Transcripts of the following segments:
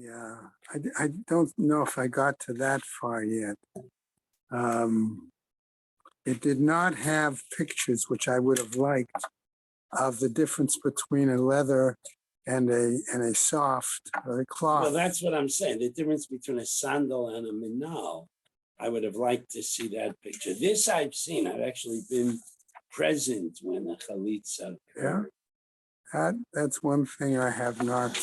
I don't know if I got to that far yet. It did not have pictures, which I would have liked, of the difference between a leather and a soft or a cloth. Well, that's what I'm saying. The difference between a sandal and a minal. I would have liked to see that picture. This I've seen. I've actually been present when the chalitza occurred. Yeah, that's one thing I have not.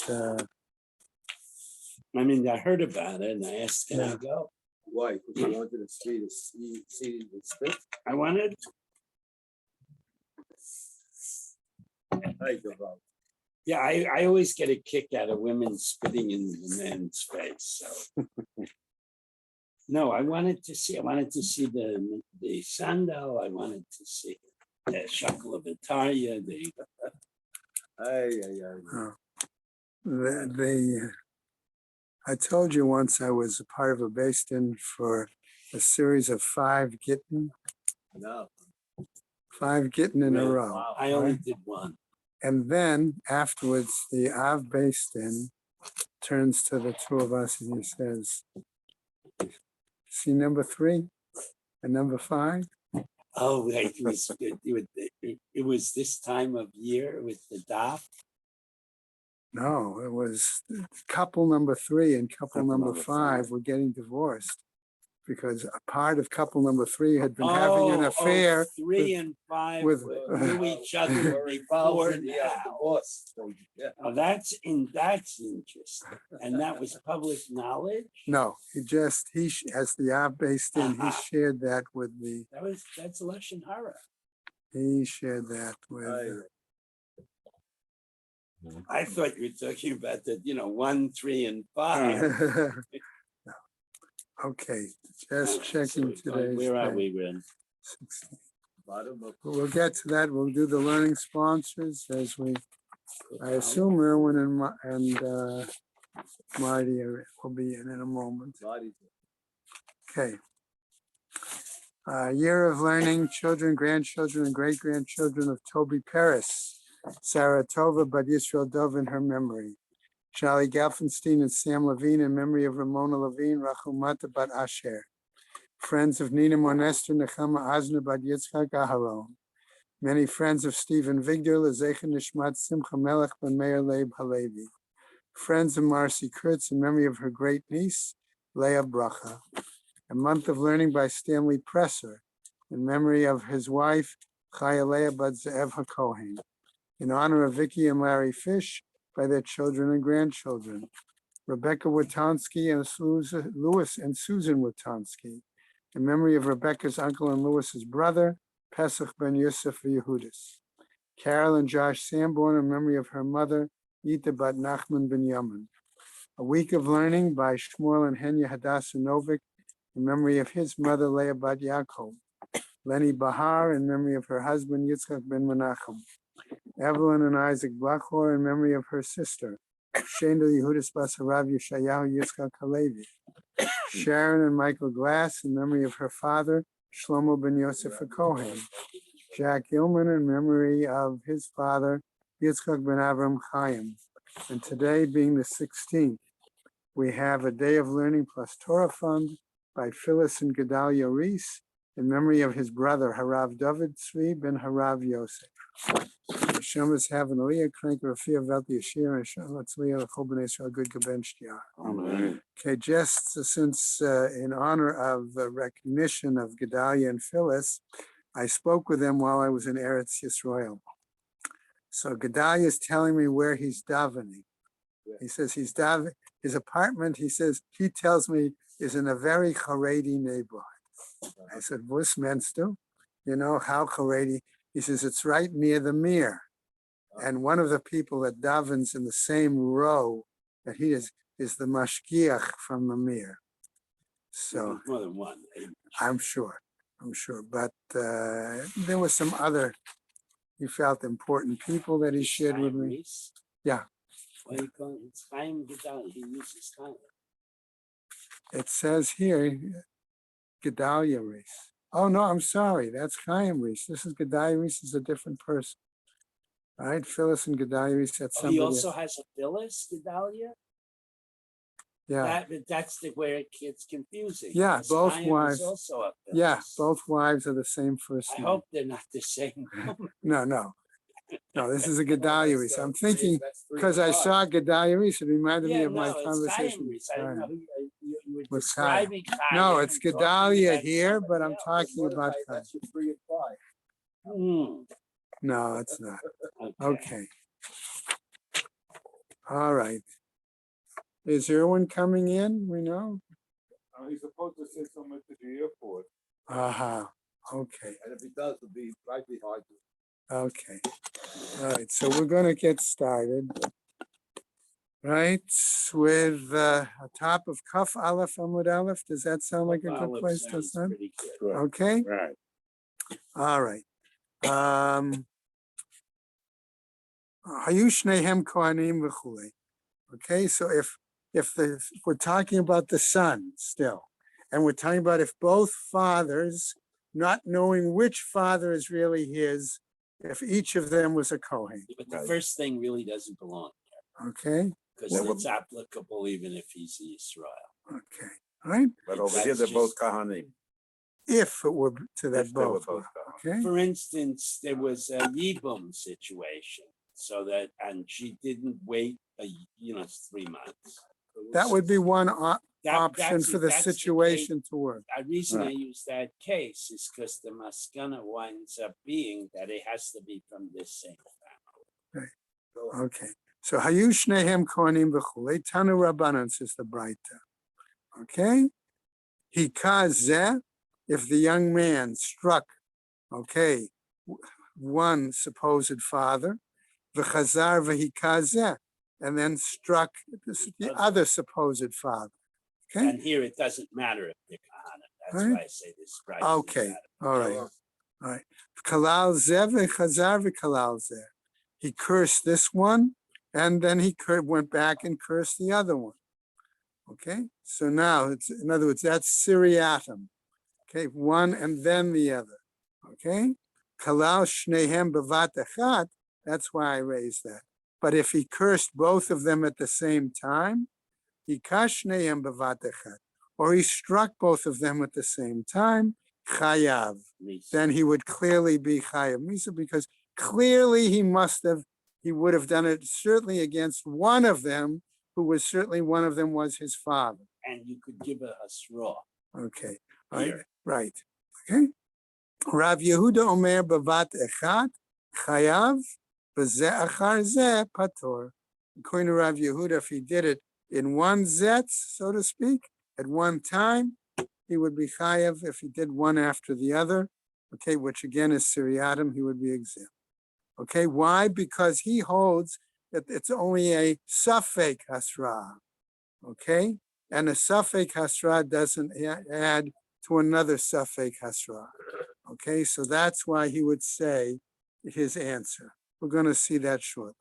I mean, I heard about it and I asked, can I go? Why? Because you wanted to see the spit? I wanted. Yeah, I always get a kick out of women spitting in the man's face. So no, I wanted to see the sandal. I wanted to see the shackle of Italia. I told you once I was a part of a based-in for a series of 5 gittin. No. 5 gittin in a row. Wow. I only did one. And then afterwards, the Av based-in turns to the two of us and he says, see number 3 and number 5? Oh, it was good. It was this time of year with the Daf. No, it was couple number 3 and couple number 5 were getting divorced because a part of couple number 3 had been having an affair. 3 and 5 knew each other before now. Oh, that's interesting. And that was public knowledge? No, as the Av based in, he shared that with the. That's Lashon Hara. He shared that with. I thought you were talking about that, 1, 3, and 5. No. Okay, just checking today's. Where are we, Ren? 16. We'll get to that. We'll do the learning sponsors as I assume Erwin and Marty will be in a moment. Okay. Year of learning, children, grandchildren, and great-grandchildren of Toby Paris. Sarah Tova, Bad Yisrael Dov in her memory. Charlie Gelfenstein and Sam Levine in memory of Ramona Levine, Rachumata Bat Asher. Friends of Nina Monester, Nechama Azna Bad Yitzchak Aharon. Many friends of Stephen Vigdor, Lezecha Nishmat Simcha Melech Ben Meir Leib Halevi. Friends of Marcy Kurtz in memory of her great niece, Leah Bracha. A month of learning by Stanley Presser in memory of his wife, Chaya Leah Bad Ze'ev HaKohen. In honor of Vicky and Larry Fish by their children and grandchildren. Rebecca Witonsky and Louis and Susan Witonsky. In memory of Rebecca's uncle and Louis's brother, Pesach ben Yosef Yehudis. Carol and Josh Sanborn in memory of her mother, Yita bat Nachman ben Yaman. A week of learning by Shmuel and Henya Hadassah Novik in memory of his mother, Leah bat Yaakov. Lenny Bahar in memory of her husband, Yitzchak ben Menachem. Evelyn and Isaac Blachor in memory of her sister, Shendel Yehudis Basarav Yeshayahu Yitzchak Halevi. Sharon and Michael Glass in memory of her father, Shlomo ben Yosef Kohen. Jack Gilman in memory of his father, Yitzchak ben Avram Chaim. And today being the 16th, we have a day of learning plus Torah fund by Phyllis and Gedalia Reese in memory of his brother, Harav David Tzvi ben Harav Yosef. Hashemas have an aliyah crank Rafia Velti Yashir and Shalom Tzliya Chol Bnei Israel Good Gaben Shtiar. Okay, just since in honor of the recognition of Gedalia and Phyllis, I spoke with them while I was in Eretz Yisrael. So Gedalia is telling me where he's davening. He says he's davening. His apartment, he tells me, is in a very Haredi neighborhood. I said, "What's meinst du? You know, how Haredi?" He says, "It's right near the Mir." And one of the people that davens in the same row that he is the mashgiach from the Mir. So more than one. I'm sure. But there were some other, he felt important people that he shared with me. Yeah. What do you call it? It's Chaim Gedalia. He uses Chaim. It says here, Gedalia Reese. Oh, no, I'm sorry. That's Chaim Reese. This is Gedalia Reese is a different person. All right, Phyllis and Gedalia Reese. That's somebody he also has a Phyllis Gedalia? Yeah, That's where it gets confusing. Yeah, because both Chaim is wives. also a yeah, Phyllis. both wives are the same first I name. hope they're not the same woman. No, this is a Well, Gedalia. that's, So I'm three- thinking, that's three because and I five. saw Gedalia, it reminded me Yeah, of my no, it's conversation Chaim. with I didn't know Chaim. you were With Chaim. describing Chaim. No, it's and talking Gedalia about here, but somebody I'm else. talking about Mordecai, Chaim. that's your 3 and 5. Hmm, No, it's not. okay. Okay. All right. Is there one coming in? We know? He's supposed to send someone to the airport. Aha. Okay. And if he does, it'll be likely hard to. Okay. All right. So we're going to get started. Right, with a top of Kaf Aleph Amud Aleph. Does that sound like a good Olive place to sounds start? pretty good. Okay, Right. all right. Hayu Shnehem Kohanim v'chulei. Okay, so if we're talking about the son still, and we're talking about if both fathers, not knowing which father is really his, if each of them was a Kohen. But the first thing really doesn't belong Okay, because Well, it's applicable even if he's Israel. okay, all right. But over here, they're both Kahanim. If it were to that If they were both, both were, okay. For instance, there was a Yibum situation, so that and she didn't wait 3 months. That would be one That- option that's- for the that's the situation to work. The reason I use that case is because the maskana winds up being that it has to be from this same family. Okay. So Hayu Shnehem Kohanim v'chulei Tanu Rabbanan, says the Braita. Okay. Hikazeh, if the young man struck, okay, one supposed father, v'chazar v'hikazeh, and then struck the other supposed father. Okay. And here it doesn't matter if they're kahana. That's Right. why I say this. Right. Okay. All right. All right. Kalal zeh v'chazar v'kalal zeh. He cursed this one, and then he went back and cursed the other one. Okay, so now it's, in other words, that's seriatim. Okay, one and then the other. Okay, kalal shnehem bevat echat. That's why I raised that. But if he cursed both of them at the same time, he kashnehem bevat echat, or he struck both of them at the same time, chayav. Then he would clearly be chayav misa, because clearly he would have done it certainly against one of them, who was certainly one of them was his father. And you could give a hasra. Okay, right, Here. right. Okay. Rav Yehuda Omer Bavat Echat Chayav B'zeh Achar Zeh Pator. According to Rav Yehuda, if he did it in one zetz, so to speak, at one time, he would be chayav. If he did one after the other, okay, which again is seriatim, he would be exempt. Okay, why? Because he holds that it's only a suffix hasra, okay? And a suffix hasra doesn't add to another suffix hasra, okay? So that's why he would say his answer. We're going to see that shortly.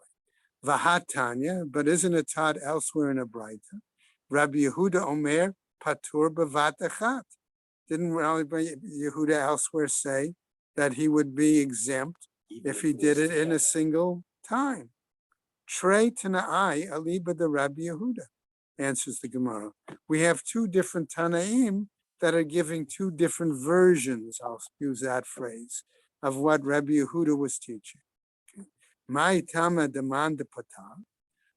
Vahatanya, but isn't it taught elsewhere in a Braita? Rabbi Yehuda Omer patur b'vat echat. Didn't Rabbi Yehuda elsewhere say that he would be exempt if he did it in a single time? Trey Tanai Aliba the Rabbi Yehuda, answers the Gemara. We have two different Tanaim that are giving two different versions, I'll use that phrase, of what Rabbi Yehuda was teaching. My Tama demand patah.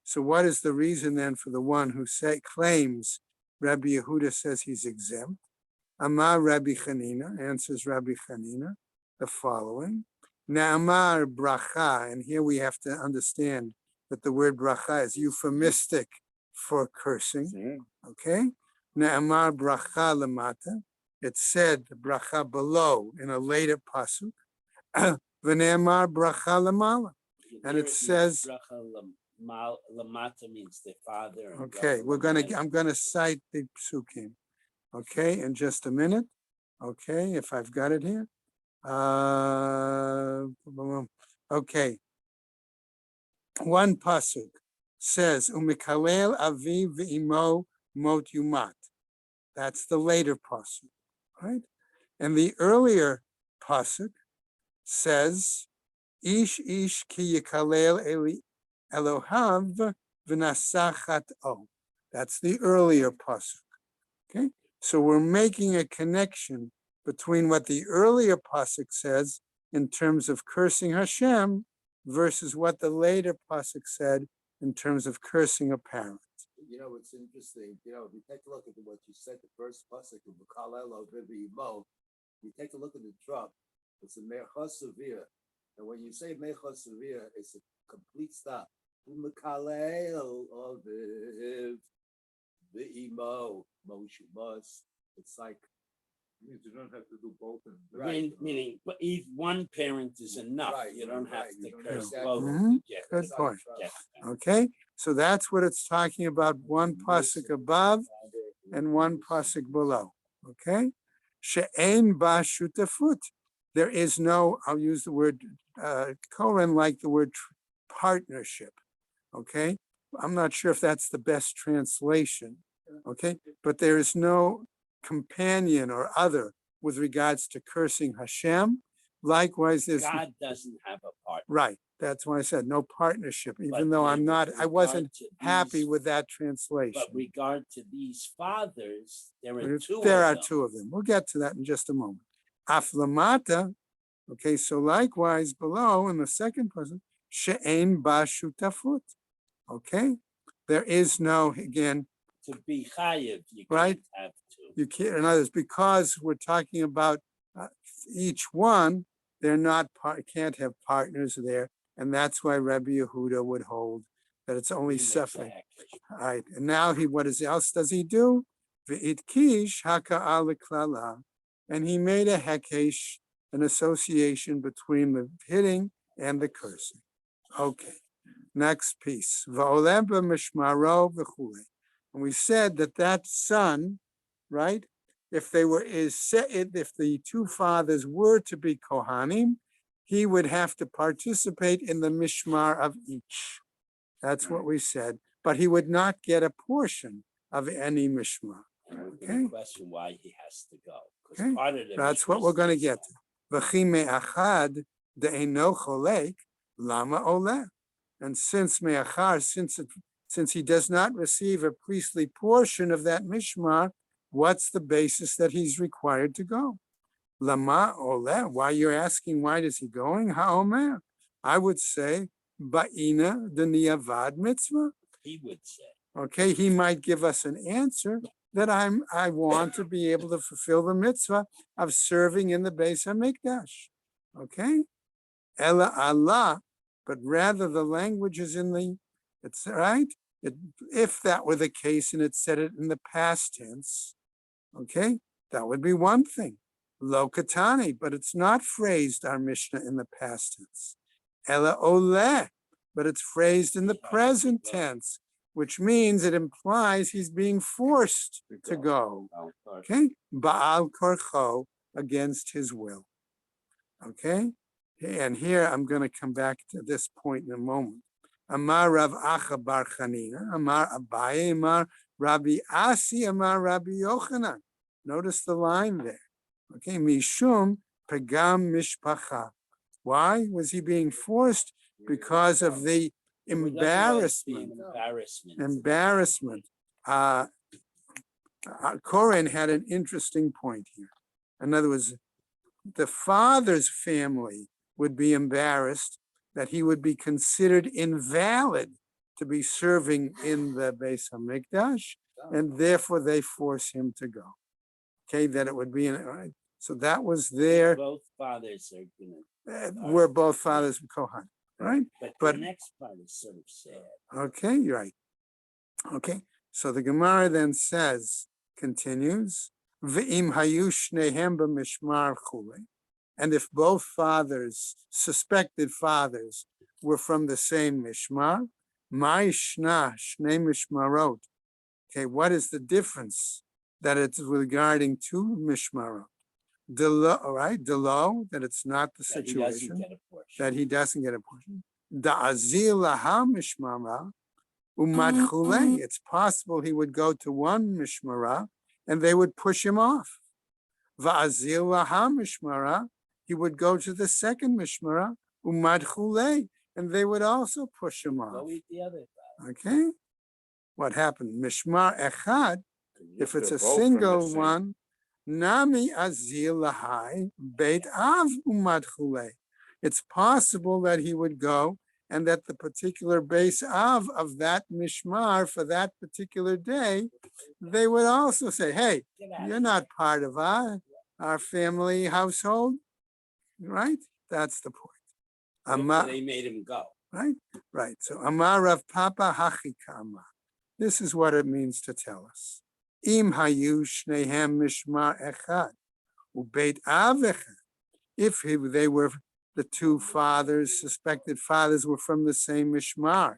So what is the reason then for the one who claims Rabbi Yehuda says he's exempt? Amar Rabbi Chanina, answers Rabbi Chanina, the following. Na'amar bracha, and here we have to understand that the word bracha is euphemistic for cursing. Okay? Na'amar bracha lamata. It said bracha below in a later pasuk. V'ne'amar bracha lamala. And it says, Lamata means the father. okay, I'm gonna cite the psukim. Okay, in just a minute. Okay, if I've got it here. Okay. One pasuk says, "Umikalel aviv v'imo mot yumat." That's the later pasuk, right? And the earlier pasuk says, "Ish ish ki yikalel Elohav v'nasachat o." That's the earlier pasuk. Okay, so we're making a connection between what the earlier pasuk says in terms of cursing Hashem versus what the later pasuk said in terms of cursing a parent. You know, it's interesting, you know, if you take a look at what you said, the first pasuk of Bukalelo Vivi Imo, you take a look at the drop, it's a Mechas Severe. And when you say Mechas Severe, it's a complete stop. Bukalelo Viv Imo, Moshumas. It's like, Means you don't have to do both. Meaning, but if one parent is enough, Right, you don't have right, to you don't curse have both. to- Mhm. Yeah, Good point. yeah. Okay, so that's what it's talking about, one pasuk above and one pasuk below. Okay, she'ein ba shutafut. There is no, I'll use the word Koren like the word partnership. Okay, I'm not sure if that's the best translation. Okay, but there is no companion or other with regards to cursing Hashem. Likewise, there's God doesn't have a partner. right. That's why I said no partnership, But even though I'm in not, I regard wasn't to happy these- with that translation. But regard to these fathers, there are two. There of are them. two of them. We'll get to that in just a moment. Aflamata, okay, so likewise below in the second person, she'ein ba shutafut. Okay, there is no, again, To be chayiv, you Right. can't have two. you can't, in others, because we're talking about each one, they're not, can't have partners there. And that's why Rabbi Yehuda would hold that it's only He makes a suffering. hekesh. All right, and now what else does he do? V'it kish haka'al klala, and he made a hekesh, an association between the hitting and the cursing. Okay, next piece. V'olem b'mishmaro v'chule. And we said that son, right? If the two fathers were to be Kohanim, he would have to participate in the mishmar of each. That's what we said. But he would not get a portion of any mishmar. And we're Okay. going to question why he has to go. Because Okay. part of the That's what we're going to get to. V'chi me'achad de'eno cholek lama oleh. And since me'achar, since he does not receive a priestly portion of that mishmar, what's the basis that he's required to go? Lama oleh. Why you're asking? Why is he going? Ha'omer. I would say ba'ina d'niavad mitzvah. He would say. Okay, he might give us an answer that I want to be able to fulfill the mitzvah of serving in the Beis Hamikdash. Okay, Ella Allah, but rather the language is it's right. If that were the case and it said it in the past tense, okay, that would be one thing. Lo katani, but it's not phrased our Mishnah in the past tense. Ella oleh, but it's phrased in the present tense, which means it implies he's being forced to go. Okay, Baal korcho, against his will. Okay, and here I'm going to come back to this point in a moment. Amar Rav Acha bar Chanina, Amar Abaye, Amar Rabbi Asi, Amar Rabbi Yochanan. Notice the line there. Okay, Mishum Pegam Mishpacha. Why was he being forced? Because of the embarrassment. Koren had an interesting point here. In other words, the father's family would be embarrassed that he would be considered invalid to be serving in the Beis Hamikdash, and therefore they force him to go. Okay, that it would be right. So that was there. Both fathers are going to. We're both fathers of Kohan, right? But the next part is sort of sad. Okay, you're right. Okay, so the Gemara then continues, V'im hayu shnehem b'mishmar chule. And if both fathers, suspected fathers, were from the same mishmar, my shna, shnei mishmarot. Okay, what is the difference that it's regarding two mishmarot? All right, Delo, that it's not the situation, that he doesn't get a portion. Da'azil laha mishmara, umadchule. It's possible he would go to one mishmara and they would push him off. Va'azil laha mishmara, he would go to the second mishmara, umadchule, and they would also push him off. Go eat the other. Okay, what happened? Mishmar echad, if it's They're a both from the single same- one, nami azil lahai beit av umad chule. It's possible that he would go and that the particular base of that mishmar for that particular day, they would also say, hey, Get out of you're here. not part of our family household, right? That's the point. Therefore, they made him go. Right. So Amar Rav Papa Hachikama. This is what it means to tell us. Im hayu shnehem mishmar echad ubeit av echad. If they were the two fathers, suspected fathers, were from the same mishmar,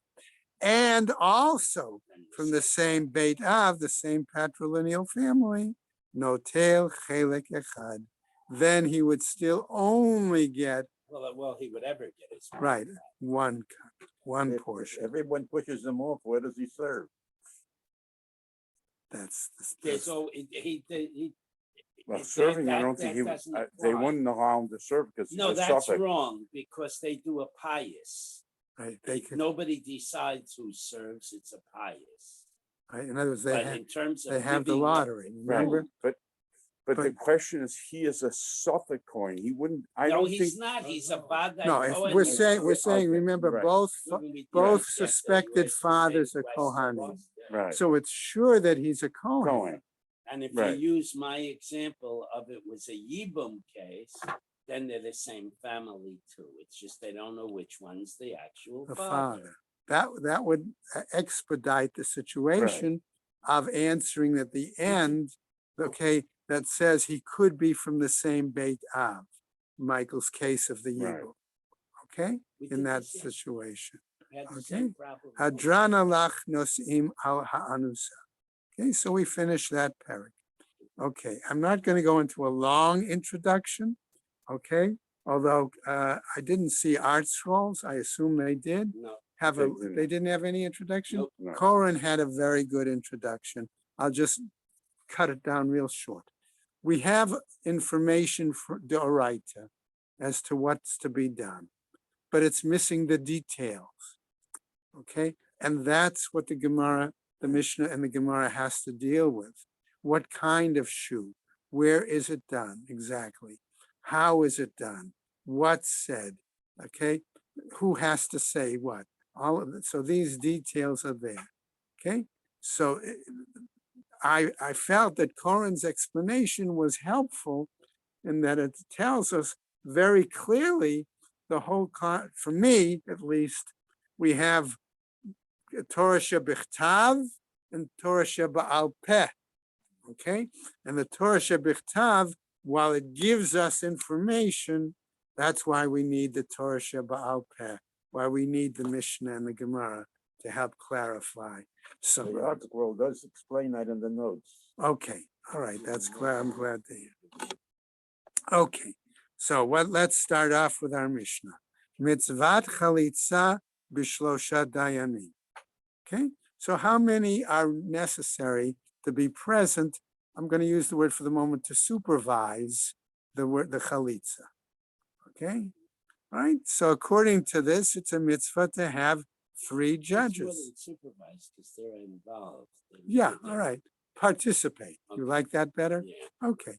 and also from the same Beit Av, the same patrilineal family, notel chelek echad, then he would still only get Well, he would ever get his. right one If portion. everyone pushes him off, where does he serve? That's So he. Well, That- serving, I that- don't think that doesn't they apply. wouldn't allow him to serve because No, he's a that's Suffolk. wrong because they do a pious. right. They could, Nobody decides who serves. It's a pious. right. In other words, But in terms of they have the giving lottery. Right, Remember? but the But- question is, he is a Suffolk coin. He wouldn't, I No, don't he's think. not. He's a Badai. No, if Cohen. we're He's saying Okay, remember right. both Wouldn't we both just get the suspected US fathers are West Kohanim. West? Right, So it's sure that he's a Kohen. coin. And if Right. you use my example of it was a Yibum case, then they're the same family too. It's just they don't know which one's the actual The father. father. That would expedite the situation of answering at the end, okay, that says he could be from the same Beit Av, Michael's case of the Right. Yibum, okay, We in did that the same- situation. we had the okay. same problem. Hadrana lach nosim al ha'anusa. Okay, so we finish that parak. Okay, I'm not going to go into a long introduction, okay, although I didn't see art scrolls. I assume they did. No, They didn't have any introduction? Nope. No. Koren had a very good introduction. I'll just cut it down real short. We have information for Doraita as to what's to be done, but it's missing the details. Okay, and that's what the Gemara, the Mishnah, and the Gemara has to deal with. What kind of shoe? Where is it done exactly? How is it done? What's said? Okay, who has to say what? All of it. So these details are there. Okay, so I felt that Koren's explanation was helpful in that it tells us very clearly the whole, for me at least, we have Torah shebichtav and Torah sheba'al peh. Okay, and the Torah shebichtav, while it gives us information, that's why we need the Torah sheba'al peh, why we need the Mishnah and the Gemara to help clarify. The So, article does explain that in the notes. okay, all right, that's clear. I'm glad to hear. Okay, so let's start off with our Mishnah. Mitzvat chalitza b'shlosha dayanim. Okay, so how many are necessary to be present? I'm going to use the word for the moment to supervise the chalitza. Okay, all right. So according to this, it's a mitzvah to have 3 judges. Supervised because they're involved. Yeah, all right. Participate. You Okay. like that better? Yeah. Okay.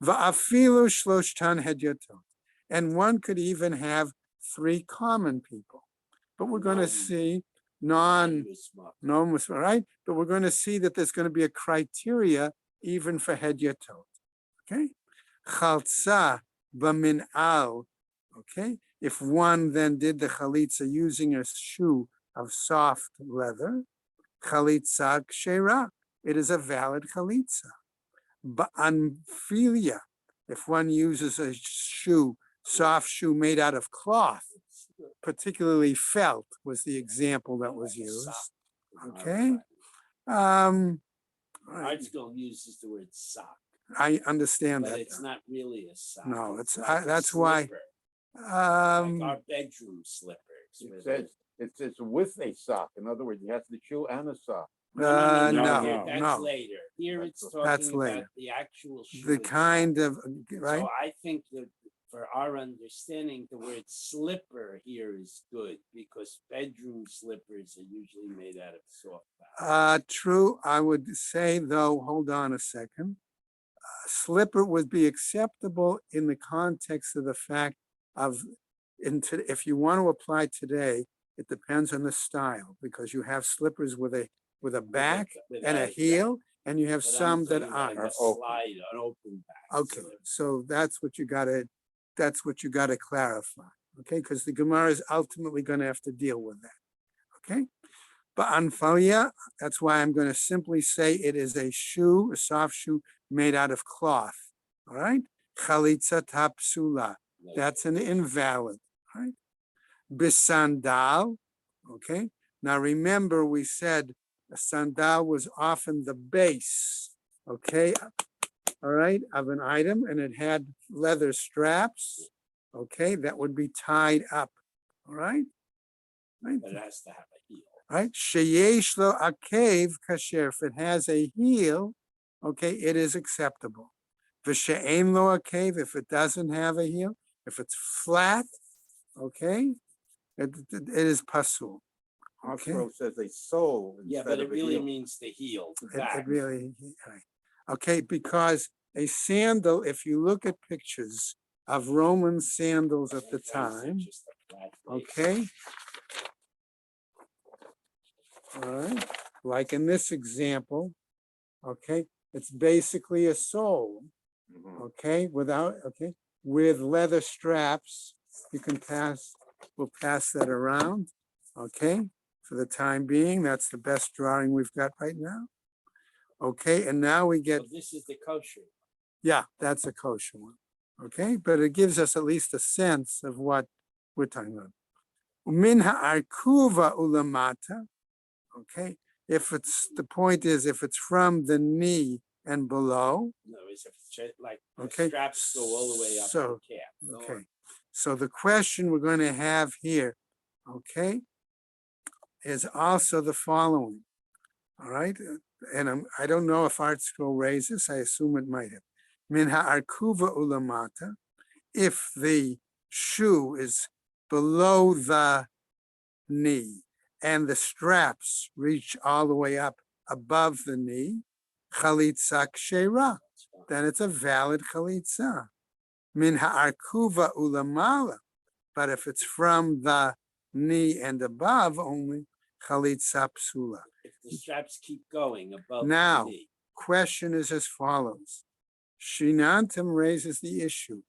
Va'afilu shloshtan hedyatot. And one could even have 3 common people. But we're going to see no musma, right? But we're going to see that there's going to be a criteria even for hedyatot. Okay? Chaltza b'min'al. Okay? If one then did the chalitza using a shoe of soft leather, chalitza kshera, it is a valid chalitza. Ba'anfilia, if one uses a shoe, soft shoe made out of cloth, particularly felt was the example that was used. Okay. Art school uses the word sock, I understand but that. it's not really a sock. No, it's like a that's why. slipper, like Um, our bedroom slippers. It says with a sock. In other words, you have the shoe and a sock. no, here, that's no. later. Here it's That's talking about later. the actual shoe. The kind of, itself. right? So I think that for our understanding, the word slipper here is good because bedroom slippers are usually made out of soft fabric. True, I would say though, hold on a second. Slipper would be acceptable in the context of the fact of, if you want to apply today, it depends on the style, because you have slippers with a back and a heel, and you have But I'm some that talking about aren't. a slide, an open back. Okay, so that's what you gotta clarify, okay? Because the Gemara is ultimately gonna have to deal with that, okay? But anfalia, that's why I'm gonna simply say it is a shoe, a soft shoe made out of cloth, all right? Chalitza tapsula, that's an invalid, all right? Bisandal, okay? Now remember, we said a sandal was often the base, okay? All right, of an item, and it had leather straps, okay, that would be tied up, all right? Right, But it has to have a heel. right, sheyesh lo akev kasher, if it has a heel, okay, it is acceptable. V'she'ein lo akev, if it doesn't have a heel, if it's flat, okay, it is pasul. Okay, Oxborough says a sole Yeah, instead but of it a really heel. means the heel, the it back. really, right. Okay, because a sandal, if you look at pictures of Roman sandals at the Sometimes they're time, just a flat base. okay? All right, like in this example, okay, it's basically a sole, Mhm. okay, with leather straps. You can we'll pass that around, okay? For the time being, that's the best drawing we've got right now. Okay, and now we get, So this is the kosher. yeah, that's a kosher one, okay? But it gives us at least a sense of what we're talking about. Min ha'arkuva ulamata, okay? If it's, the point is, if it's from the knee and below, No, it's like the okay? straps go all the way up to So, the calf. okay. So the question we're going to have here, okay, is also the following, all right? And I don't know if Art Scroll raises, I assume it might have. Min ha'arkuva ulamata, if the shoe is below the knee and the straps reach all the way up above the knee, chalitza kshera, then it's a valid chalitza. Min ha'arkuva ulamala, but if it's from the knee and above only, chalitza psula. If the straps keep going above Now, the knee. question is as follows. Shinantam raises the issue.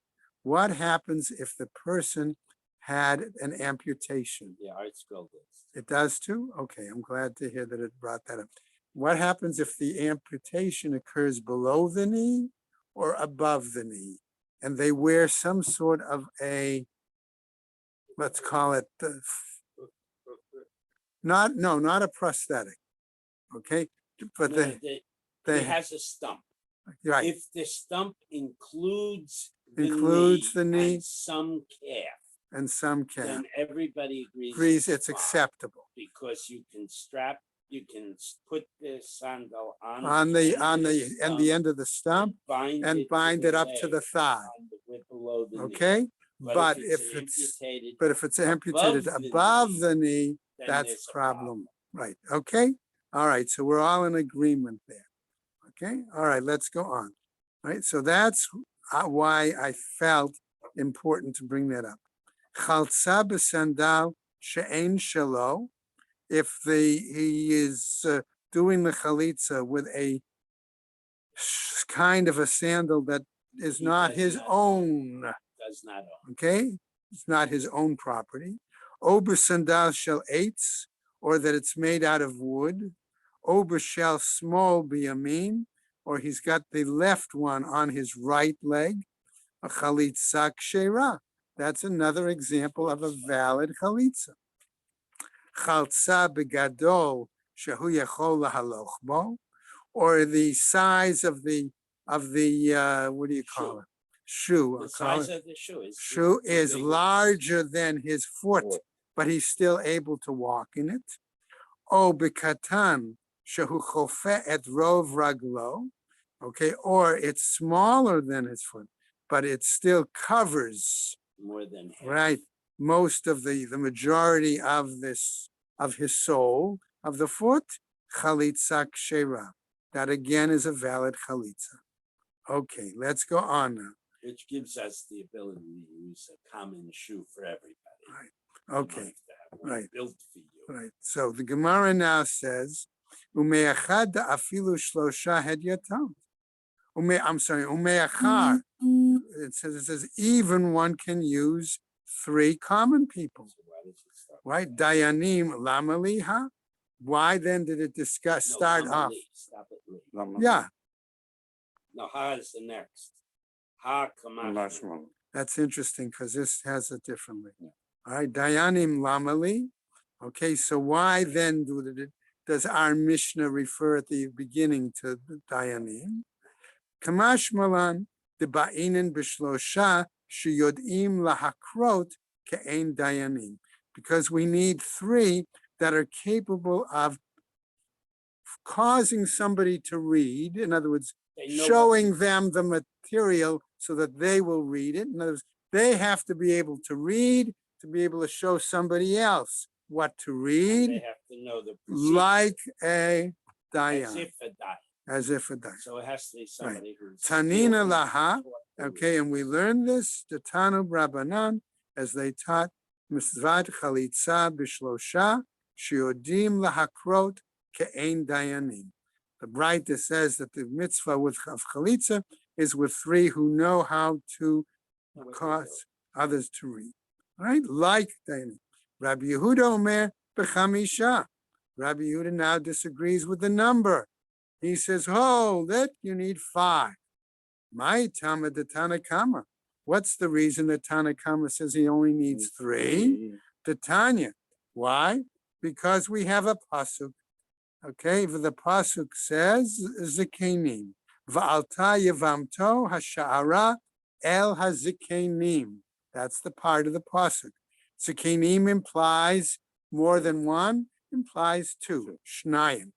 What happens if the person had an amputation? Yeah, Art Scroll does. It does too? Okay, I'm glad to hear that it brought that up. What happens if the amputation occurs below the knee or above the knee? And they wear some sort of a, let's call it, not a prosthetic, okay? But No, they it has a stump. right, If the stump includes includes the knee and some calf, and some calf. then everybody Agrees it's fine, acceptable. because you can put the sandal On the end of the stump and bind it up to the thigh, below the knee. okay? But if it's amputated above the knee, then that's there's a problem. Right, okay? All right, so we're all in agreement there. Okay, all right, let's go on. All right, so that's why I felt important to bring that up. Chaltza b'sandal she'en shelo, if he is doing the chalitza with a kind of a sandal that is not his own, Does not own. okay? It's not his own property. Ober sandal shel eitz, or that it's made out of wood. Ober shel small biyamin, or he's got the left one on his right leg. A chalitza kshera. That's another example of a valid chalitza. Chaltza begadol shehu yachol lahaloch bo, or the size of the what do you call it? Shoe. The size of the shoe is bigger. larger than his foot, but he's still able to walk in it. O bekatan shehu chofe et rov raglo, okay, or it's smaller than his foot, but it still covers, More than half. right, most of the majority of this, of his soul, of the foot, chalitza kshera. That again is a valid chalitza. Okay, let's go on now. Which gives us the ability to use a common shoe for everybody. Right. You don't Okay, have to have one right. built for you. right. So the Gemara now says, "Umeachad afilu shlosha hedyatot." I'm sorry, umeachar. It says even one can use 3 common people, So why does it start? right? Dayanim lamaliha. Why then did it discuss No, start lama off? li, stop at li. Yeah, No, ha is the next. Ha kamash. that's interesting because this has it differently. All right, Dayanim lamali. Okay, so why then does our Mishnah refer at the beginning to the Dayanim? Kamash malan the ba'inin b'shlosha sheyodim lahakrot ke'ein dayanim, because we need 3 that are capable of causing somebody to read. In other words, They know what showing them the material so that they will read it. In other words, they have to be able to read to be able to show somebody else what to They read, have to know the procedure. like a As dayan, if a die. as if a dayan. So it has to be somebody who's. Tanina skilled laha. in what to Okay, read. and we learned this, the Tanu Brabanan, as they taught Mitzvat Chalitza Bishlosha, Shiodim Lahakrot Ke'ein Dayanim. The Braita says that the mitzvah of Chalitza is with 3 who know how to Know what to cause others to read. All right, like Dayanim. Rabbi Yehuda Omer B'chamisha. Rabbi Yehuda now disagrees with the number. He says, hold it, you need 5. My Tama the Tanakama. What's the reason that Tanakama says he only needs 3? The Tanya. Why? Because we have a pasuk. Okay, the pasuk says zikenim. Va'alta yevamto hasha'ara el hazikenim. That's the part of the pasuk. Zikenim implies more than 1, implies 2. Shnayim.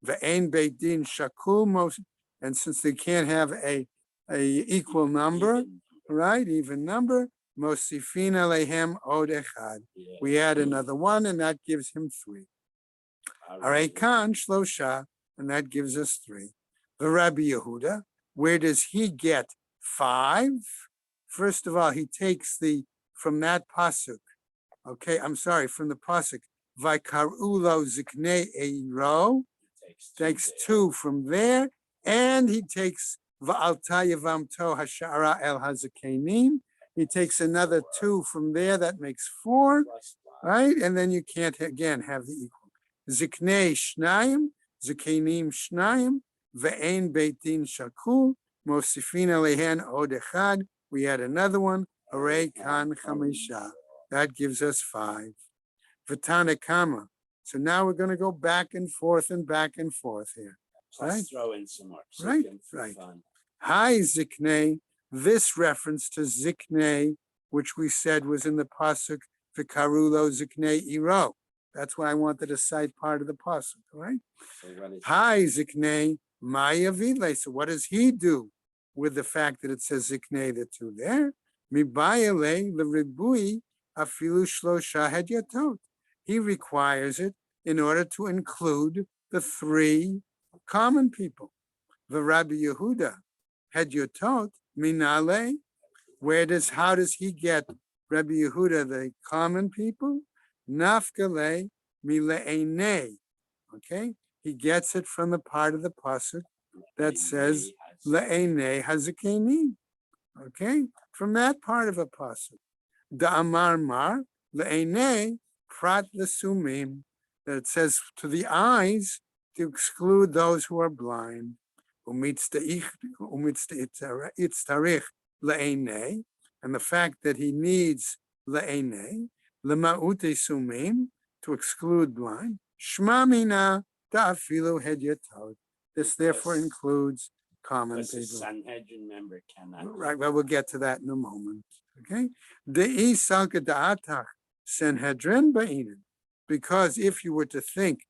Ve'en beit din shakul most, and since they can't have a equal number, Even- right? Even number. Mosifin alehem od echad. yeah, We add another 1, and that gives him 3. All right, kan shlosha, and that gives us 3. The Rabbi Yehuda, where does he get 5? First of all, he takes from that pasuk. Okay, I'm sorry, from the pasuk. Vikarulo ziknei eiro, takes 2 from there, and he takes Va'alta Yevamto Hashara El Hazakenim. He takes another 2 from there, that makes 4, right? And then you can't again have the equal. Ziknei Shnayim, Zakenim Shnayim, Ve'en Beitin Shakul, Mosifin Alehen Od Echad. We add another one, Arei Kan Chamisha. That gives us 5. V'tanakama. So now we're going to go back and forth here. Plus right? throw in some more. Right, psukim for right. fun. Hi Ziknei, this reference to Ziknei, which we said was in the pasuk Vikarulo Ziknei Iro. That's why I wanted to cite part of the pasuk, right? So what is Hi Ziknei Maya Vile. So what does he do with the fact that it says Ziknei, the 2 there? Mibayale L'Ribui Afilu Shlosha Hedyatot. He requires it in order to include the 3 common people. The Rabbi Yehuda Hedyatot Minale. How does he get Rabbi Yehuda the common people? Nafkale Mile'enei. Okay, he gets it from the part of the pasuk that says Le'enei Hazikenim. Okay, from that part of a pasuk. Da'amar mar Le'enei Prat Lesumim, that it says to the eyes to exclude those who are blind. Umitztarich Le'enei, and the fact that he needs Le'enei, Lema'ute Sumim, to exclude blind. Shma mina da'afilu hedyatot. This therefore includes common Because a people. Sanhedrin member cannot. Right, well, we'll get to that in a moment. Okay? De'i salka da'atach Sanhedrin ba'inin. Because if you were to think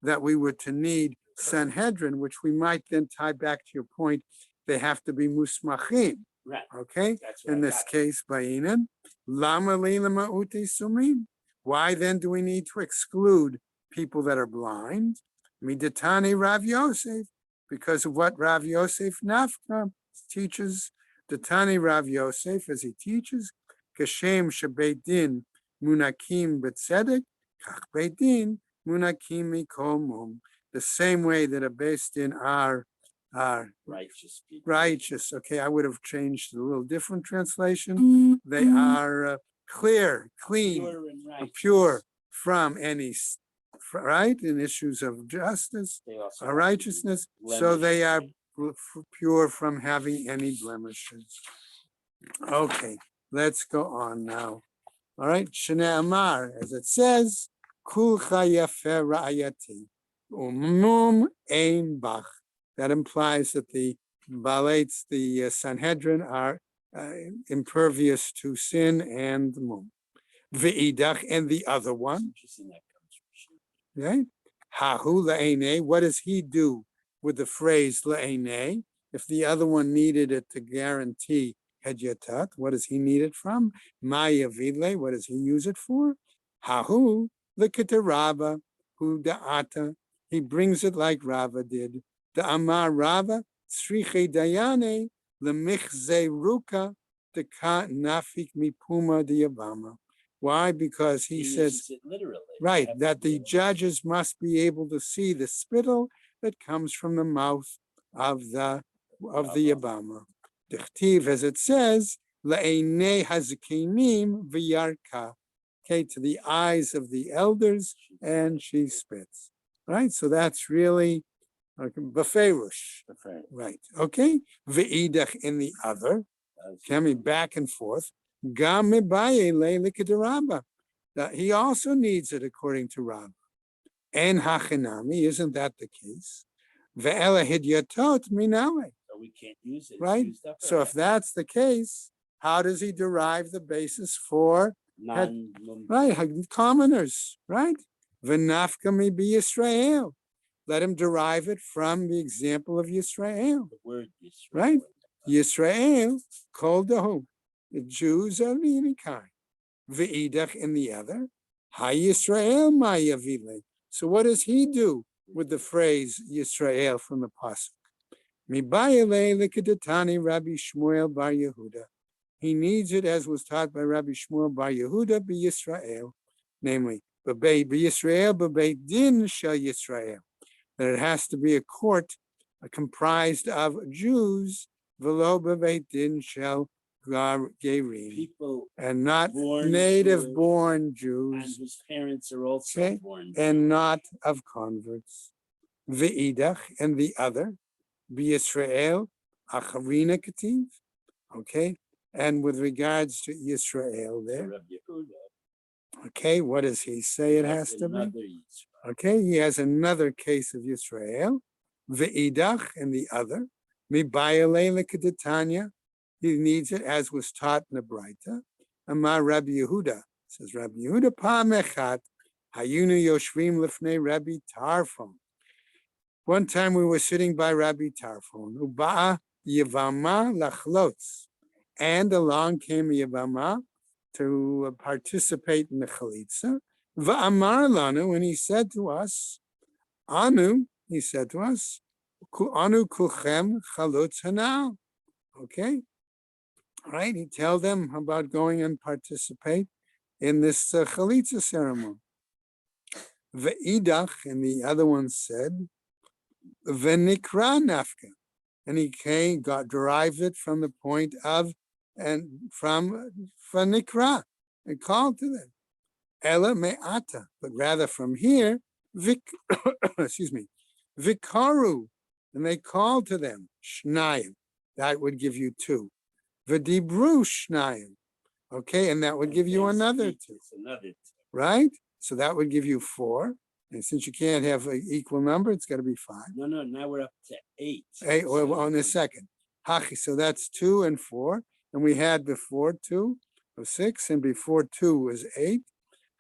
that we were to need Sanhedrin, which we might then tie back to your point, they have to be musmachim. Right, Okay, that's what in I this got. case, Ba'inan, Lama Lila Ma'ute Sumim. Why then do we need to exclude people that are blind? Midatani Rav Yosef, because of what Rav Yosef Nafka teaches. Datani Rav Yosef, as he teaches, Kashem Shabeit Din Munakim Betzedek, Kach Beit Din Munakim Mikol Mum. The same way that a Beis Din are Righteous people. righteous. Okay, I would have changed a little different translation. They are clear, clean, Pure and righteous. pure from any, right, in issues of justice They also or have to be righteousness. So they are blemished. pure from having any blemishes. Okay, let's go on now. All right, Shene Amar, as it says, Kul Chayafer Ra'ayati, Umnum Ein Bach. That implies that the Balates, the Sanhedrin, are impervious to sin and mum. Ve'idach, and the other one, Interesting that comes from Shia. right? Hahu la'ene, what does he do with the phrase la'ene? If the other one needed it to guarantee hedyatat, what does he need it from? Maya vidle, what does he use it for? Hahu l'ketaraba, hu da'ata, he brings it like Rava did. The Amar Rava, sriche dayane, lemichze ruka, deka nafik mipuma diabama. Why? Because he says, uses it literally. right, That's that the literally. judges must be able to see the spittle that comes from the mouth of the Yabama. Dichtiv, as it says, le'enei hazakinim v'yarka, okay, to the eyes of the elders, and she spits. Right, so that's really beferush. Prefer- Right, okay. Ve'idach in the other, coming back and forth. Gam mebaye le'likadarabba. That he also needs it according to Rab. And hachinami, isn't that the case? Ve'ela hidyatot miname. So we can't use it. It's Right? used up So if that's the case, how does he derive the basis for non right commoners? Right? V'nafkami be Yisrael. Let him derive it from the example of Yisrael. the word Yisrael. Right? Yisrael called the home. The Jews are of any kind. Ve'idach in the other. Hi Yisrael ma'yavile. So what does he do with the phrase Yisrael from the pasuk? Mibayale lekadatani Rabbi Shmuel bar Yehuda. He needs it as was taught by Rabbi Shmuel bar Yehuda be Yisrael, namely, be Yisrael b'beit din shel Yisrael. That it has to be a court comprised of Jews, v'lo b'beit din shel Gerim, People and not born native-born Jewish, Jews, and whose parents are also okay, born and not of converts. Ve'idach, and the other, B'Yisrael, Acharina Kativ, okay, and with regards to Yisrael to there, Rabbi Yehuda. okay, what does he say it has That's to be? another Yisrael. Okay, he has another case of Yisrael, Ve'idach, and the other, Mibayale Lekadetanya, he needs it as was taught in the Braita. Amar Rabbi Yehuda, says Rabbi Yehuda, Pa'amechat, Hayunu Yoshvim Lifnei Rabbi Tarfon. One time we were sitting by Rabbi Tarfon, Uba'a Yevama Lachlotz, and along came Yevama to participate in the Chalitza. Va'amar lanu, and he said to us, Anu, he said to us, Anu kulchem chalutz hanal. Okay, all right. He told them about going and participate in this Chalitza ceremony. Ve'idach, and the other one said, Ve'nikra nafka, and he derived it from the point of, and from Ve'nikra, and called to them. Ela me'ata, but rather from here, excuse me, vikaru, and they called to them, shnayim, that would give you two. V'dibru shnayim, okay, and that would give you another two, right? So that would give you four, and since you can't have an equal number, it's got to be five. No, now we're up to 8. 8, well, in a second. Hachi, so that's 2 and 4, and we had before 2 of 6, and before 2 was 8.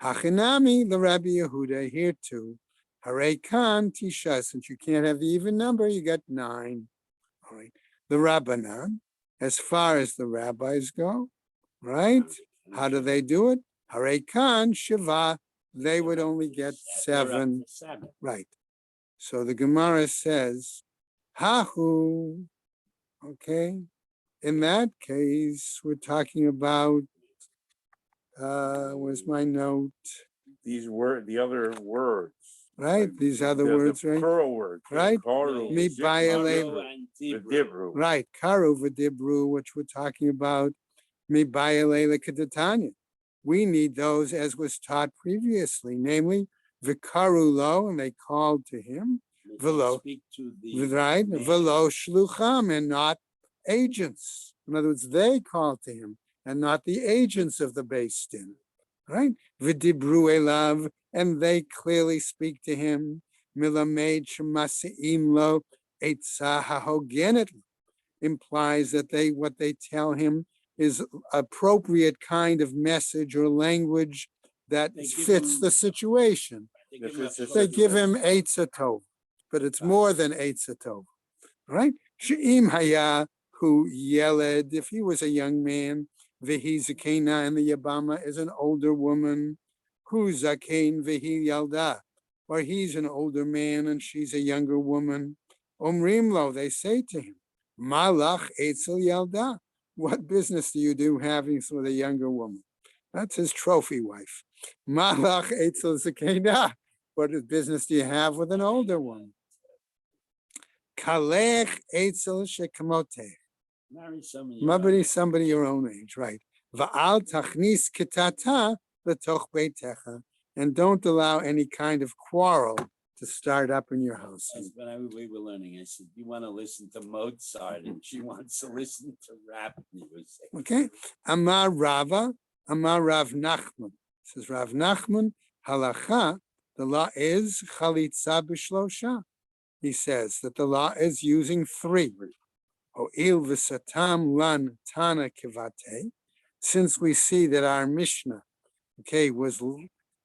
Hachinami, the Rabbi Yehuda, here too. Hare Khan Tisha, since you can't have the even number, you got 9. All right. The Rabbanan, as far as the rabbis go, right? How do they do it? Hare kan shiva, they would only get They're up to 7, 7. right? So the Gemara says, Hahu, okay. In that case, we're talking about, where's my note? These were the other words. Right? like These other the words, right? Plural words. Right? Karu, Mi the bayale- Karu and the Dibru. Dibru. Right, karu v'dibru, which we're talking about, mi bayale l'kedatanya. We need those as was taught previously, namely, v'karu lo, and they called to him, They Velo. Speak to the right? man. Velo shlucham, and not agents. In other words, they called to him, and not the agents of the Beis Din, right? V'dibru elav, and they clearly speak to him. Milamed shemasiim lo eitzah hahogenet, implies that what they tell him is appropriate kind of message or language that They give fits him- the situation. They give If him a it's a They give filter. him Eitzah Tov, but it's more than Eitzah Tov, right? She'im haya hu yeled, if he was a young man, v'hi zakena, and the Yabama is an older woman, hu zaken v'hi yalda, or he's an older man and she's a younger woman. Omrim lo, they say to him, malach etzel yalda, what business do you do having with a younger woman? That's his trophy wife. Malach etzel zakena. What business do you have with an older one? Kalech etzel shekamote. Somebody your own age, right? Va'al tachnis kitata letoch beitecha, and don't allow any kind of quarrel to start up in your house. That's what we were learning. I said, you want to listen to Mozart, and she wants to listen to rap music. Okay. Amar Rava, Amar Rav Nachman. Says Rav Nachman, halacha, the law is chalitza b'shlosha. He says that the law is using 3. O'il v'satam lan tana kivate. Since we see that our Mishnah, okay, was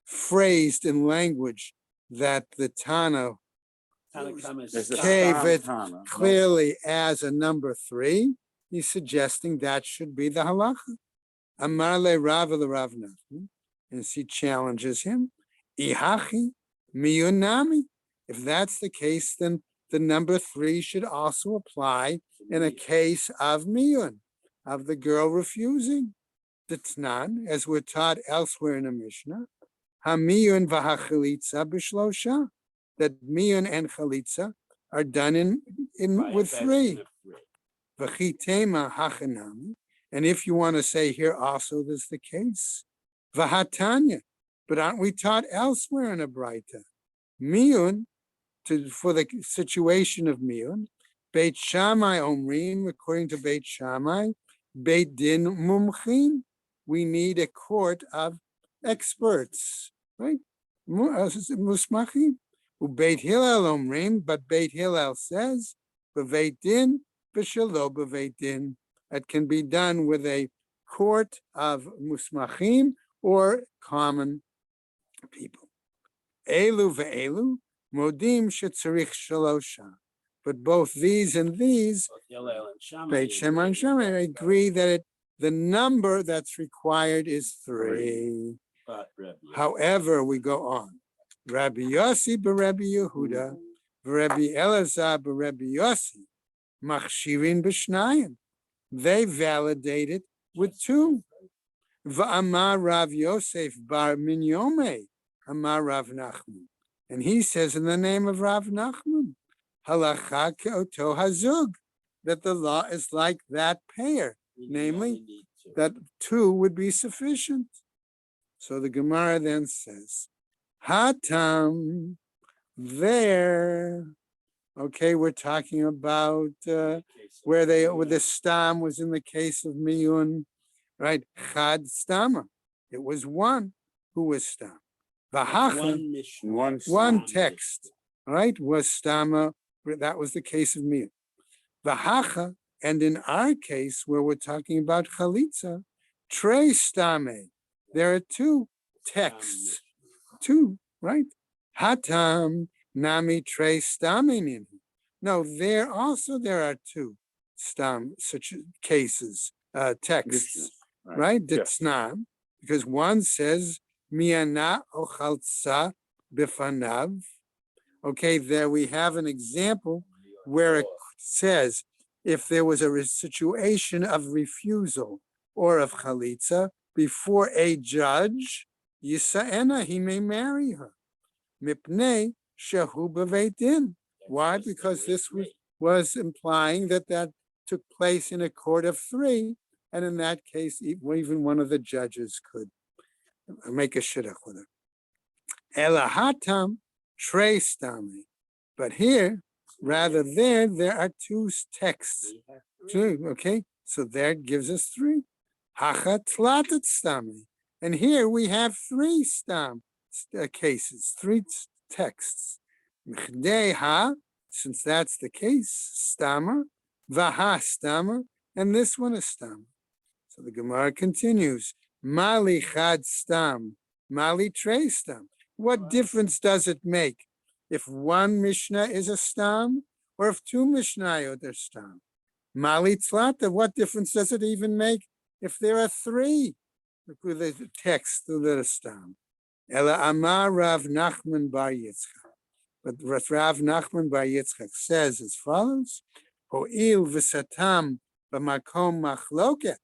phrased in language that the Tana There's a Cave Stam it Tana. clearly as a number 3, he's suggesting that should be the halacha. Amar le Rav le Rav Nachman, and she challenges him. Ihachi miyunami. If that's the case, then the number 3 should also apply in a case of miyun, of the girl refusing. The Tnan, as we're taught elsewhere in the Mishnah, hamiyun v'hachalitza b'shlosha, that miyun and chalitza are done in with 3. V'chitema hachanami, and if you want to say here also this is the case, v'hatanya, but aren't we taught elsewhere in a Braita? Miyun, for the situation of miyun, Beit Shammai omrim, according to Beit Shammai, Beit Din mumchin, we need a court of experts, right? Musmachim. Beit Hillel omrim, but Beit Hillel says, B'Beit Din, b'shelo B'Beit Din. It can be done with a court of musmachim or common people. Elu ve'elu, modim shetzarich shalosha. But both these and these, Beit Shammai and Shammai, agree that the number that's required is 3. However, we go on. Rabbi Yossi b'Rabbi Yehuda, Rabbi Elazar b'Rabbi Yossi, machshirin b'shnayim. They validate it with 2. Va'amar Rav Yosef bar Minyome, Amar Rav Nachman. And he says in the name of Rav Nachman, halacha ke'oto hazug, that the law is like that pair, namely that 2 would be sufficient. So the Gemara then says, Hatam, there. Okay, we're talking about where the stam was in the case of miyun, right? Chad stama. It was 1 who was stam. V'hachan, one text, right, was stama. That was the case of miyun. V'hacha, and in our case where we're talking about chalitza, trei stame. There are 2 texts, 2, right? Hatam nami trei stamin. No, there are 2. stam, such cases, texts, Mishnah, right? Yeah. Ditznan, because one says, Miana ochaltsa bifanav. Okay, there we have an example where it says, if there was a situation of refusal or of chalitza before a judge, Yisa'ena, he may marry her. Mipnei shehu b'veit din. Why? Because this was implying that that took place in a court of three, and in that case, even one of the judges could make a shidduch with her. Elahatam trei stami. But here, rather there are two texts. Two, okay, so that gives us three. Hacha tlatat stami. And here we have three stam cases, three texts. Mechdei ha, since that's the case, stama, vaha stama, and this one is stama. So the Gemara continues, Mali chad stam, Mali trei stam. What difference does it make if one Mishnah is a stam or if two Mishnayot are stam? Mali tzlata, what difference does it even make if there are three texts that are stam? Ela amar Rav Nachman bar Yitzchak. But Rav Nachman bar Yitzchak says as follows, Ho'il v'satam b'makom machloket,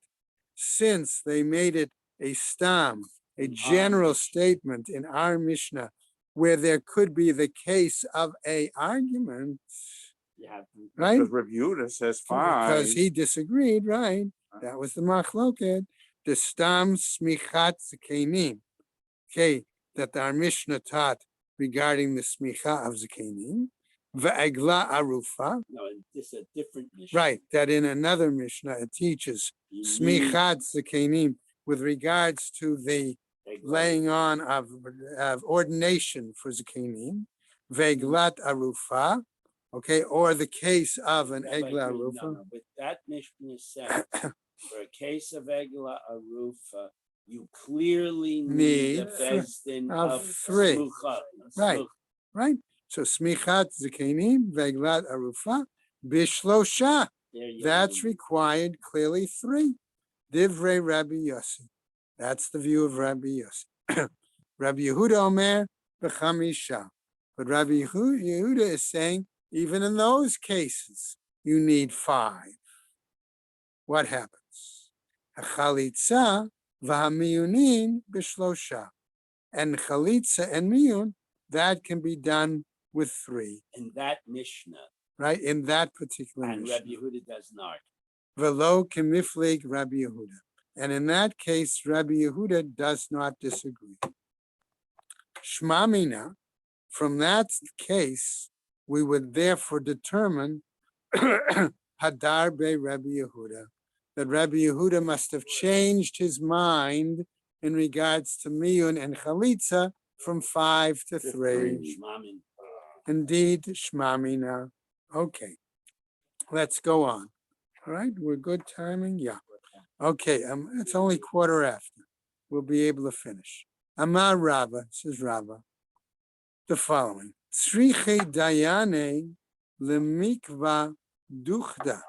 since they made it a stam, a general statement in our Mishnah, where there could be the case of a argument, right? Because Rav Yehuda says five. Because he disagreed, right? That was the machloket. The stam smichat zekenim, okay, that our Mishnah taught regarding the smicha of zekenim, ve'egla arufa. No, this is a different Mishnah. Right, that in another Mishnah it teaches smichat zekenim with regards to the laying on of ordination for zekenim, ve'eglat arufa, okay, or the case of an egla arufa. No, but that Mishnah says for a case of egla arufa, you clearly need a bezdin of three. smucha, Right, right. So smichat zekenim ve'eglat arufa bishlosha. That's required clearly three. Divrei Rabbi Yossi. That's the view of Rabbi Yossi. Rabbi Yehuda Omer b'chamisha. But Rabbi Yehuda is saying, even in those cases, you need five. What happens? Chalitza v'hamiyunin b'shlosha. And chalitza and miyun, that can be done with three. In that Mishnah. Right, in that particular and Mishnah. Rabbi Yehuda does not. Velo kemiflig Rabbi Yehuda. And in that case, Rabbi Yehuda does not disagree. Shmamina, from that case, we would therefore determine Hadar be Rabbi Yehuda, that Rabbi Yehuda must have changed his mind in regards to miyun and chalitza from 5 to 3. Shmamin. Indeed, shmamina. Okay, let's go on. All right, we're good timing? Yeah. Okay, it's only 15:15. We'll be able to finish. Amar Rava, says Rava, the following. Tzriche dayane lemikva duchda.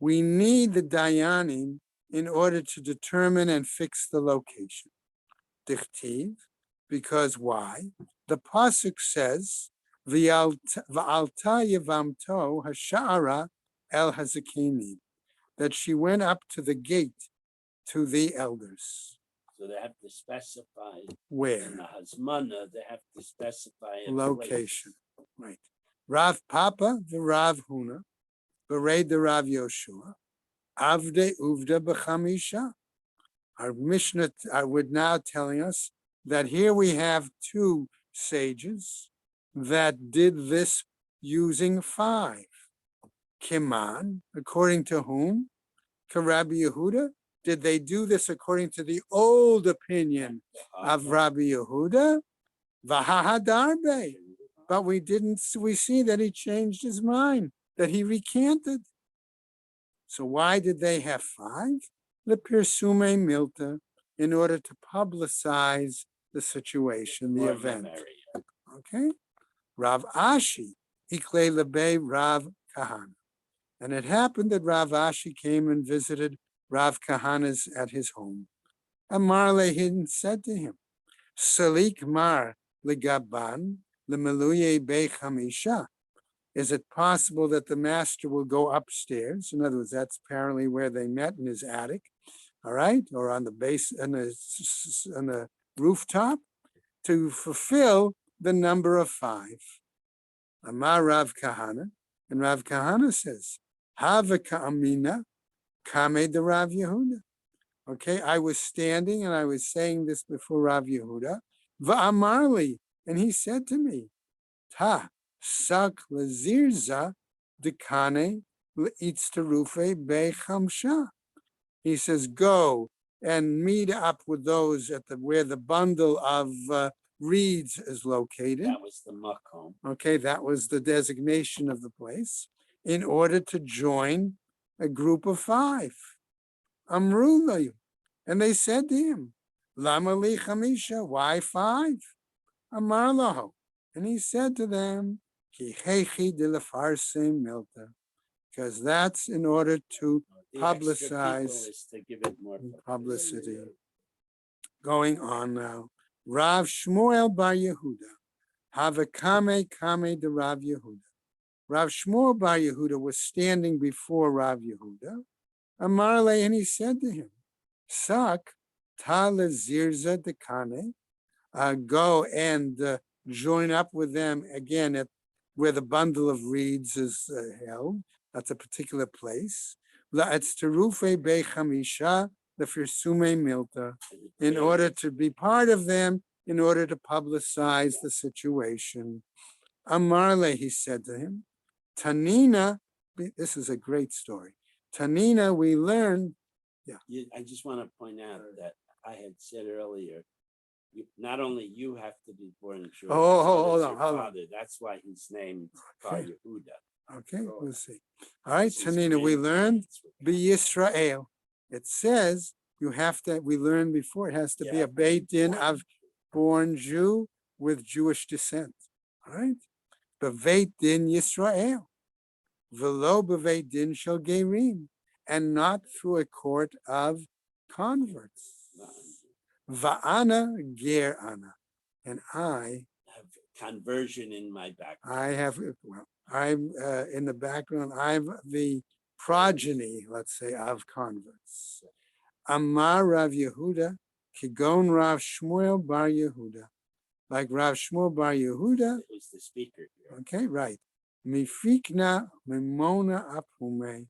We need the dayanim in order to determine and fix the location. Dichtiv, because why? The pasuk says, V'alta yevamto hashara el hazakinim, that she went up to the gate to the elders. So they have to specify in Where? the Hazmana, they have to specify a Location. Right. Rav Papa, the Rav Huna, Bered the Rav Yoshua, Avde Uvda B'chamisha. Our Mishnah are now telling us that here we have two sages that did this using 5. Kiman, according to whom? To Rabbi Yehuda. Did they do this according to the old opinion of Rabbi Yehuda? Vahahadarbe. But we see that he changed his mind, that he recanted. So why did they have 5? The Pirsume Milta, in order to publicize the situation, the event. Okay? Rav Ashi, Ikle Lebe Rav Kahana. And it happened that Rav Ashi came and visited Rav Kahana's at his home. Amar Lehin said to him, Salik mar legaban lemeluye bechamisha. Is it possible that the master will go upstairs? In other words, that's apparently where they met, in his attic, all right, or on the base, on the rooftop, to fulfill the number of 5. Amar Rav Kahana, and Rav Kahana says, Hava ka'amina kame de Rav Yehuda. Okay, I was standing and I was saying this before Rav Yehuda. Va'amarli, and he said to me, Ta sak lazirza dekane leitzterufe bechamsha. He says, go and meet up with those at where the bundle of reeds is located. That was the makom. Okay, that was the designation of the place, in order to join a group of 5. Amru, and they said to him, Lama li chamisha, why 5? Amar lahu, and he said to them, Ki hechi de lefarsem milta, because that's in order to The extra publicize people is to give it more publicity. Going on now. Rav Shmuel bar Yehuda, Havakame kame de Rav Yehuda. Rav Shmuel bar Yehuda was standing before Rav Yehuda. Amarle, and he said to him, Sak ta lezirza dekane, go and join up with them again at where the bundle of reeds is held. That's a particular place. It's terufe bechamisha the firsume milta, in order to be part of them, in order to publicize the situation. Amarle, he said to him, Tanina, this is a great story. Tanina, we learned. I just want to point out that I had said earlier, not only you have to be born Jewish, Oh, so hold does on, your hold on. father. That's why he's named Bar Okay. Yehuda. Okay, we'll see. All right, His Tanina, we learned grandparents were be Yisrael. It says you have to, we learned before, it has to be Yeah, a Beit Din born of born Jew with Jewish descent. All right? Beveit Din Yisrael. Velo Beveit Din Shel Gerim. And not through a court of converts. Va'ana ger ana. And I have conversion in my background. I have, well, I'm in the background, I'm the progeny, let's say, of converts. Amar Rav Yehuda, Kigon Rav Shmuel bar Yehuda. Like Rav Shmuel bar Yehuda, It was the speaker here. okay, right. Mifikna Mimona Apume.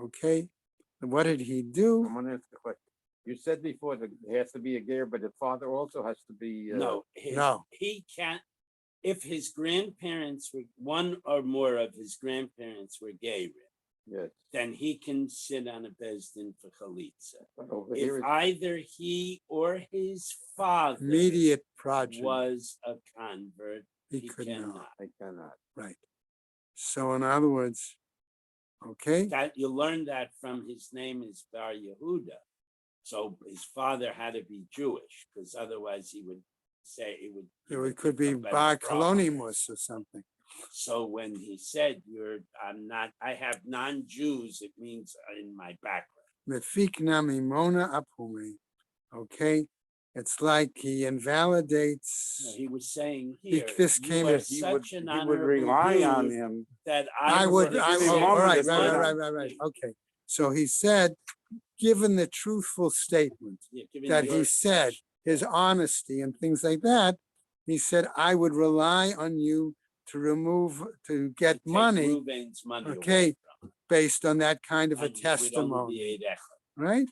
Okay, and what did he do? I'm gonna ask the question. You said before that it has to be a ger, but the father also has to be. No, No. he can't. If his grandparents were, one or more of his grandparents were gay, Yes. then he can sit on a bezdin for chalitza. But over If here, either he or his father Immediate progeny. was a convert, He he could cannot. not. I cannot. Right. So in other words, okay, That you learn that from his name is Bar Yehuda. So his father had to be Jewish, because otherwise he would say it could be become Bar a problem. Colonimus or something. So when he said I have non-Jews, it means in my background. Mefikna Mimona Apume. Okay, it's like he invalidates. No, he was saying He- here, this you came are in- such an He would honorable rely on dude him. that I would, have I, give him oh, said all moment right, to right, sit right, on. right, right, right. Okay. So he said, given the truthful statement Yeah, given that your he said, his honesty and things like that, he said, I would rely on you to get take money Reuben's money away okay, from him, based on that kind of a and it would only testimony, be 8 echad. right?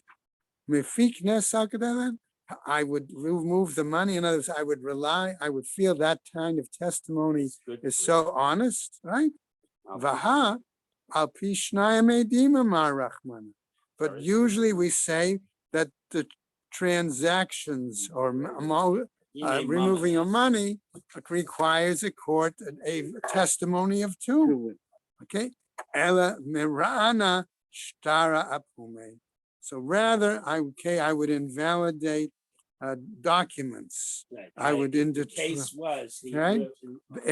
Mefikna Sakadalan, I would remove the money. In other words, I would feel that kind of testimony It's good is for so honest, right? I'll Vaha al pi shnayim edima mar rachman. But Sorry. usually we say that the transactions or removing of money requires a court, a testimony of 2. Okay? Ela mirana shtara apume. So rather, I would invalidate documents. Right. I would The indicate, case was, he, Right?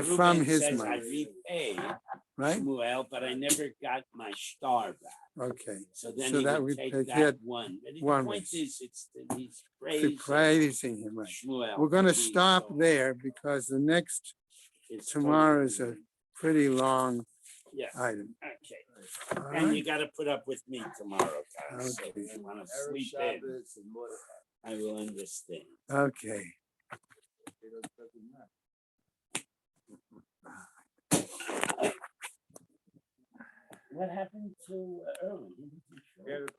From Reuben his says, I money, repaid right? Shmuel, but I never got my star back. Okay, So then So he that would we take take that it one. But the one point was- is, it's that he's praising him, right? Shmuel. We're gonna for being stop so- there because the next it's tomorrow is a totally- pretty long Yes, item. okay. All And you right, gotta put up with me tomorrow, guys. So Okay. if you wanna Erev sleep in, Shabbos and Mordechai. I will understand. okay. It doesn't matter. What happened to Erwin? He didn't show up.